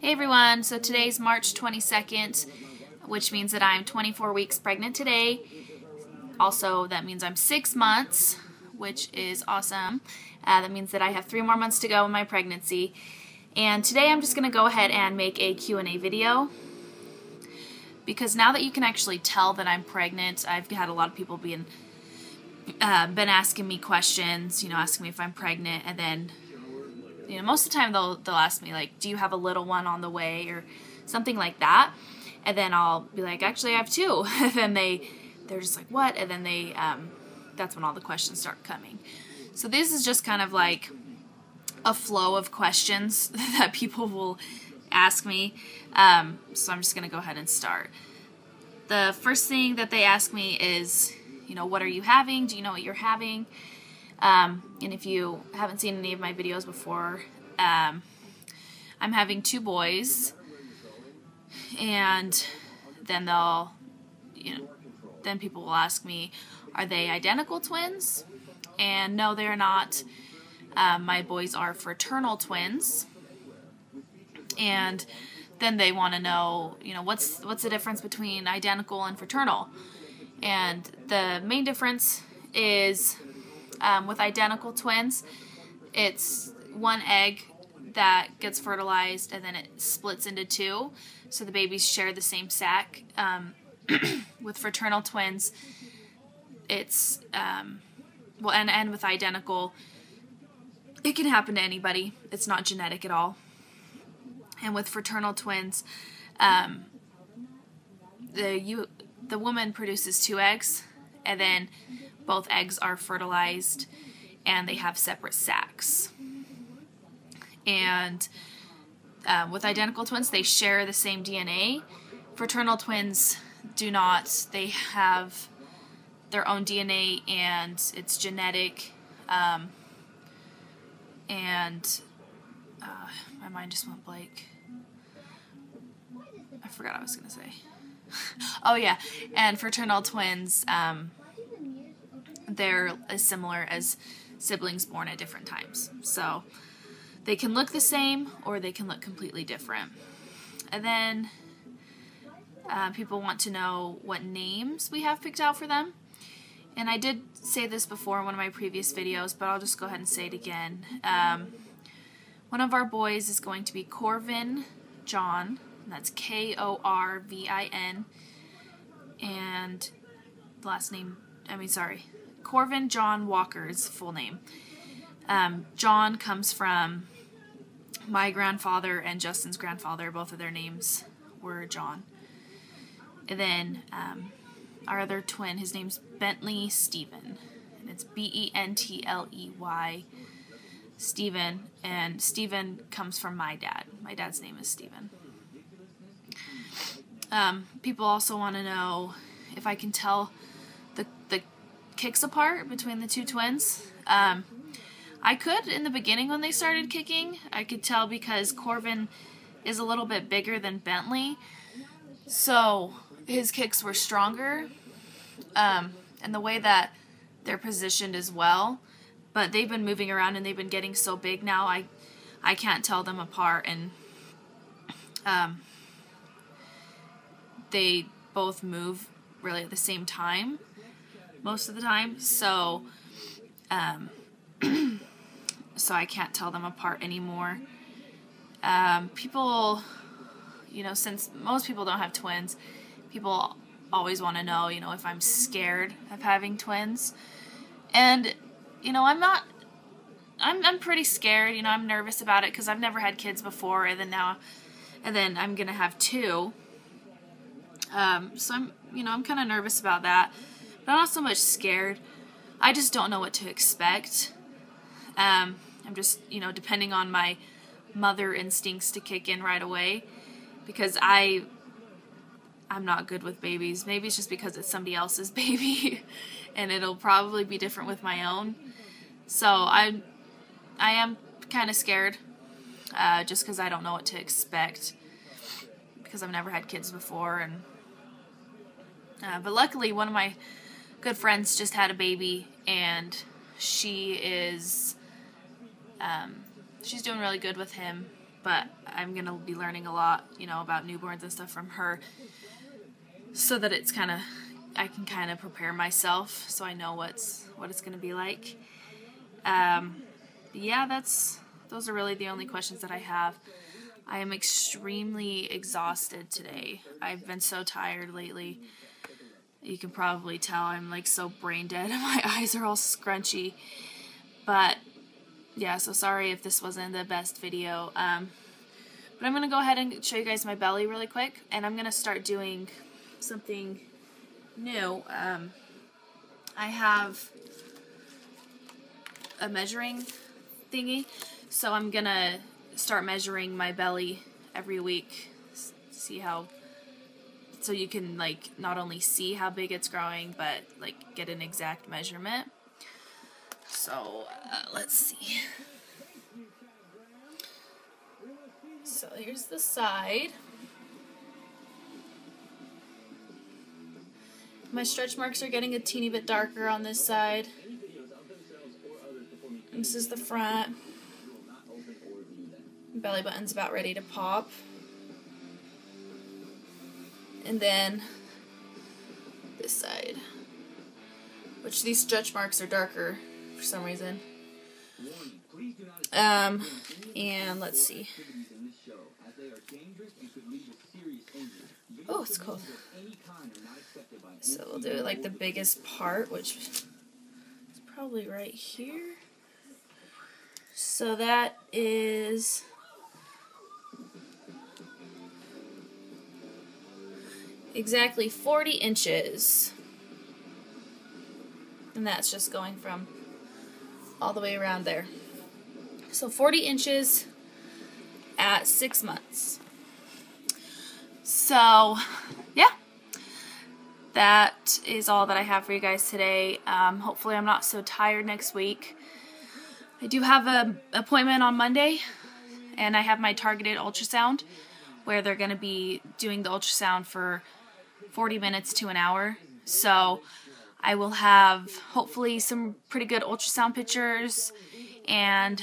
Hey everyone, so today's March 22nd, which means that I'm 24 weeks pregnant today. Also, that means I'm 6 months, which is awesome. That means that I have 3 more months to go in my pregnancy. And today I'm just going to go ahead and make a Q&A video. Because now that you can actually tell that I'm pregnant, I've had a lot of people been asking me questions, asking me if I'm pregnant, and then most of the time they'll ask me, like, do you have a little one on the way, or something like that, and then I'll be like, actually I have 2, and then they're just like, what? And then that's when all the questions start coming. So this is just kind of like a flow of questions that people will ask me, so I'm just gonna go ahead and start. The first thing that they ask me is, what are you having? Do you know what you're having? And if you haven't seen any of my videos before, I'm having 2 boys, and then then people will ask me, are they identical twins? And no, they're not. My boys are fraternal twins, and then they want to know, what's the difference between identical and fraternal? And the main difference is, with identical twins, it's one egg that gets fertilized and then it splits into 2, so the babies share the same sac. With fraternal twins, it's and with identical, it can happen to anybody. It's not genetic at all. And with fraternal twins, the woman produces 2 eggs, and then both eggs are fertilized, and they have separate sacs. And with identical twins, they share the same DNA. Fraternal twins do not. They have their own DNA, and it's genetic. My mind just went blank. I forgot what I was going to say. Oh yeah, and fraternal twins, they're as similar as siblings born at different times. So they can look the same, or they can look completely different. And then people want to know what names we have picked out for them. And I did say this before in one of my previous videos, but I'll just go ahead and say it again. One of our boys is going to be Corvin John, and that's Korvin, and the last name, Corvin John Walker's full name. John comes from my grandfather and Justin's grandfather. Both of their names were John. And then our other twin, his name's Bentley Stephen, and it's Bentley Stephen, and Stephen comes from my dad. My dad's name is Stephen. People also want to know if I can tell the kicks apart between the 2 twins. I could in the beginning when they started kicking. I could tell because Corvin is a little bit bigger than Bentley, so his kicks were stronger, and the way that they're positioned as well. But they've been moving around and they've been getting so big now, I can't tell them apart, and they both move really at the same time most of the time, so so I can't tell them apart anymore. People, since most people don't have twins, people always want to know, if I'm scared of having twins. And I'm pretty scared. I'm nervous about it because I've never had kids before, and then I'm gonna have 2. So I'm kind of nervous about that, but I'm not so much scared. I just don't know what to expect. I'm just, depending on my mother instincts to kick in right away, because I'm not good with babies. Maybe it's just because it's somebody else's baby, and it'll probably be different with my own. So I am kind of scared, just because I don't know what to expect, because I've never had kids before. And but luckily, one of my good friends just had a baby, and she is she's doing really good with him. but I'm going to be learning a lot, about newborns and stuff from her, so that it's I can kind of prepare myself so I know what it's going to be like. Yeah, those are really the only questions that I have. I am extremely exhausted today. I've been so tired lately. You can probably tell I'm like so brain dead and my eyes are all scrunchy. But yeah, so sorry if this wasn't the best video. But I'm going to go ahead and show you guys my belly really quick, and I'm going to start doing something new. I have a measuring thingy, so I'm going to start measuring my belly every week, so you can like not only see how big it's growing, but like get an exact measurement. So let's see. So here's the side. My stretch marks are getting a teeny bit darker on this side. This is the front. Belly button's about ready to pop. And then this side, which these stretch marks are darker for some reason. And let's see. Oh, it's cold. So we'll do like the biggest part, which is probably right here. So that is exactly 40 inches. And that's just going from all the way around there. So 40 inches at 6 months. So, yeah. That is all that I have for you guys today. Hopefully I'm not so tired next week. I do have an appointment on Monday, and I have my targeted ultrasound, where they're going to be doing the ultrasound for 40 minutes to an hour. So I will have hopefully some pretty good ultrasound pictures and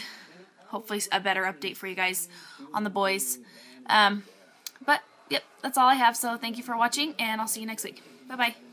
hopefully a better update for you guys on the boys. But yep, that's all I have. So thank you for watching, and I'll see you next week. Bye-bye.